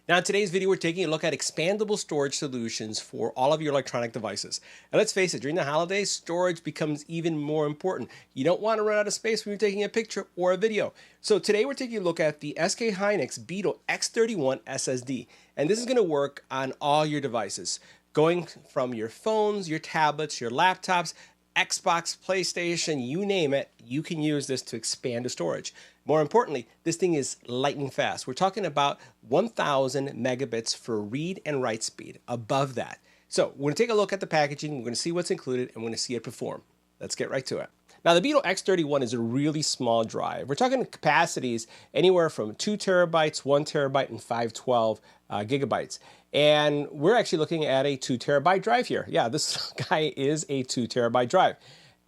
Now in today's video, we're taking a look at expandable storage solutions for all of your electronic devices. And let's face it, during the holidays, storage becomes even more important. You don't want to run out of space when you're taking a picture or a video. So today we're taking a look at the SK Hynix Beetle X31 SSD. And this is going to work on all your devices, going from your phones, your tablets, your laptops, Xbox, PlayStation, you name it, you can use this to expand the storage. More importantly, this thing is lightning fast. We're talking about 1,000 megabits for read and write speed, above that. So we're going to take a look at the packaging, we're going to see what's included, and we're going to see it perform. Let's get right to it. Now the Beetle X31 is a really small drive. We're talking capacities anywhere from 2 terabytes, 1 terabyte, and 512 gigabytes. And we're actually looking at a 2 terabyte drive here. Yeah, this guy is a 2 terabyte drive.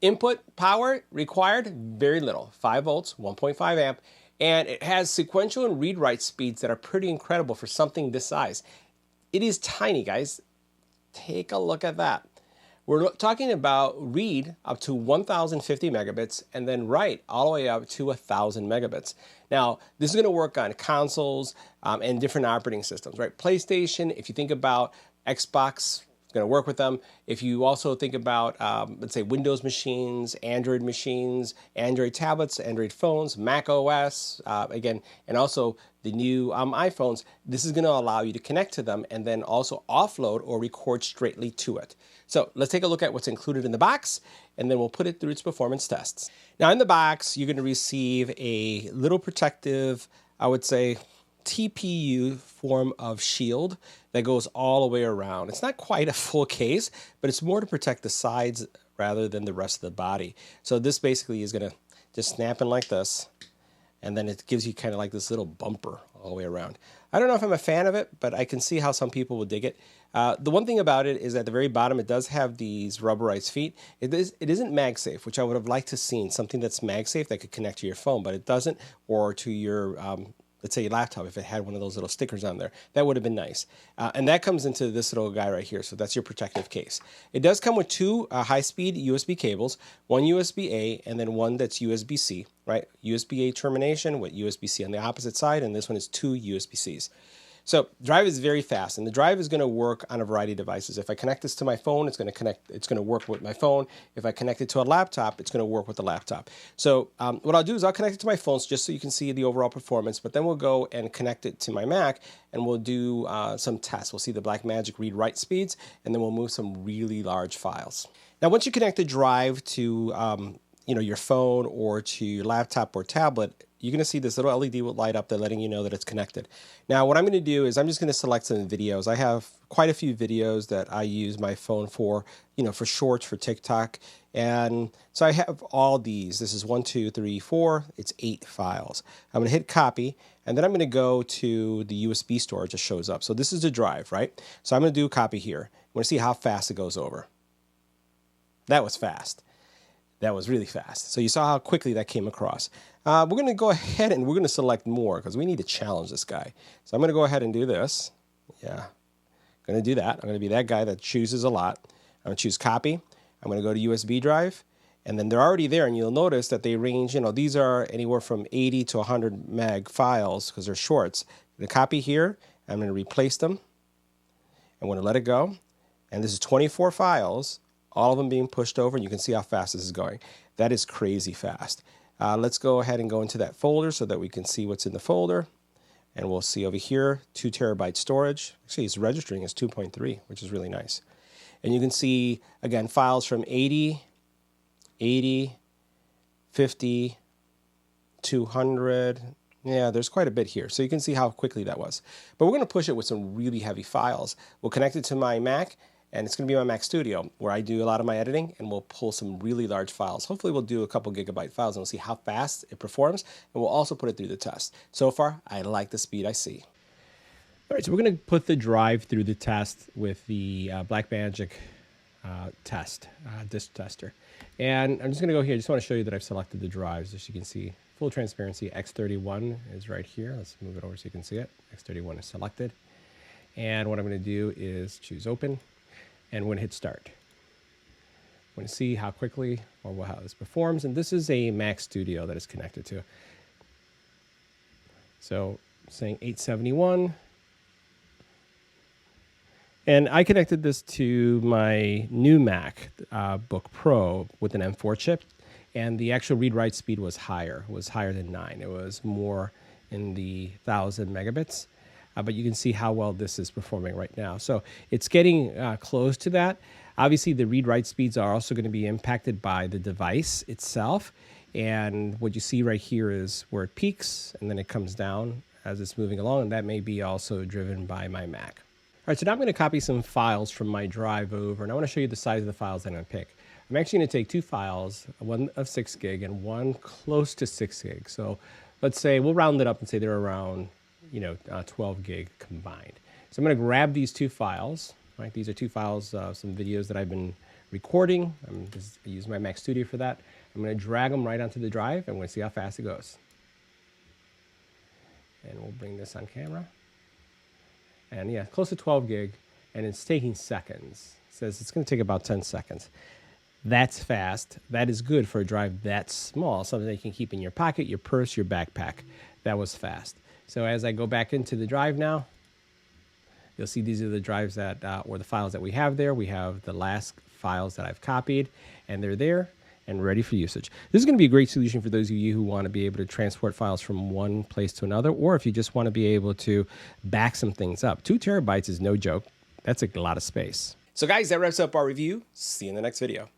Input power required, very little, 5 volts, 1.5 amp, and it has sequential and read-write speeds that are pretty incredible for something this size. It is tiny, guys. Take a look at that. We're talking about read up to 1050 megabits and then write all the way up to 1000 megabits. Now, this is going to work on consoles and different operating systems, right? PlayStation, if you think about Xbox, it's going to work with them. If you also think about, let's say, Windows machines, Android machines, Android tablets, Android phones, Mac OS, again, and also the new iPhones, this is going to allow you to connect to them and then also offload or record straightly to it. So let's take a look at what's included in the box, and then we'll put it through its performance tests. Now in the box, you're going to receive a little protective, I would say, TPU form of shield that goes all the way around. It's not quite a full case, but it's more to protect the sides rather than the rest of the body. So this basically is going to just snap in like this, and then it gives you kind of like this little bumper all the way around. I don't know if I'm a fan of it, but I can see how some people will dig it. The one thing about it is at the very bottom, it does have these rubberized feet. It isn't MagSafe, which I would have liked to seen, something that's MagSafe that could connect to your phone, but it doesn't, or to your let's say your laptop, if it had one of those little stickers on there. That would have been nice. And that comes into this little guy right here, so that's your protective case. It does come with 2 high-speed USB cables, one USB-A and then one that's USB-C, right? USB-A termination with USB-C on the opposite side, and this one is 2 USB-Cs. So drive is very fast, and the drive is going to work on a variety of devices. If I connect this to my phone, it's going to work with my phone. If I connect it to a laptop, it's going to work with the laptop. So what I'll do is I'll connect it to my phone just so you can see the overall performance, but then we'll go and connect it to my Mac, and we'll do some tests. We'll see the Blackmagic read-write speeds, and then we'll move some really large files. Now, once you connect the drive to your phone or to your laptop or tablet, you're going to see this little LED will light up, letting you know that it's connected. Now, what I'm going to do is I'm just going to select some videos. I have quite a few videos that I use my phone for, for shorts, for TikTok. And so I have all these. This is 1, 2, 3, 4. It's 8 files. I'm going to hit copy, and then I'm going to go to the USB storage that shows up. So this is the drive, right? So I'm going to do copy here. I'm going to see how fast it goes over. That was fast. That was really fast. So you saw how quickly that came across. We're going to go ahead and we're going to select more because we need to challenge this guy. So I'm going to go ahead and do this. Yeah, I'm going to do that. I'm going to be that guy that chooses a lot. I'm going to choose copy. I'm going to go to USB drive. And then they're already there. And you'll notice that they range, these are anywhere from 80 to 100 meg files because they're shorts. The copy here, I'm going to replace them. I'm going to let it go. And this is 24 files. All of them being pushed over, and you can see how fast this is going. That is crazy fast. Let's go ahead and go into that folder so that we can see what's in the folder. And we'll see over here, 2 terabyte storage. Actually, it's registering as 2.3, which is really nice. And you can see, again, files from 80, 50, 200. Yeah, there's quite a bit here. So you can see how quickly that was. But we're going to push it with some really heavy files. We'll connect it to my Mac. And it's going to be my Mac Studio where I do a lot of my editing, and we'll pull some really large files. Hopefully we'll do a couple gigabyte files and we'll see how fast it performs, and we'll also put it through the test. So far, I like the speed I see. All right, so we're going to put the drive through the test with the Blackmagic disk tester. And I'm just going to go here. I just want to show you that I've selected the drives. As you can see, full transparency, X31 is right here. Let's move it over so you can see it. X31 is selected. And what I'm going to do is choose open. And we're going to hit start. I'm going to see how quickly or how this performs. And this is a Mac Studio that is connected to. So saying 871, And I connected this to my new Mac Book Pro with an M4 chip, and the actual read-write speed was higher. It was higher than 9. It was more in the 1,000 megabits. But you can see how well this is performing right now. So it's getting close to that. Obviously, the read-write speeds are also going to be impacted by the device itself. And what you see right here is where it peaks, and then it comes down as it's moving along. And that may be also driven by my Mac. All right, so now I'm going to copy some files from my drive over, and I want to show you the size of the files that I'm going to pick. I'm actually going to take 2 files, one of 6 gig and one close to 6 gig. So let's say we'll round it up and say they're around 12 gig combined. So I'm going to grab these 2 files. Right, these are 2 files of some videos that I've been recording. I use my Mac Studio for that. I'm going to drag them right onto the drive, and we're going to see how fast it goes. And we'll bring this on camera. And yeah, close to 12 gig, and it's taking seconds. It says it's going to take about 10 seconds. That's fast. That is good for a drive that small, something that you can keep in your pocket, your purse, your backpack. That was fast. So as I go back into the drive now, you'll see these are the drives that, or the files that we have there. We have the last files that I've copied, and they're there and ready for usage. This is going to be a great solution for those of you who want to be able to transport files from one place to another, or if you just want to be able to back some things up. 2 terabytes is no joke. That's a lot of space. So guys, that wraps up our review. See you in the next video.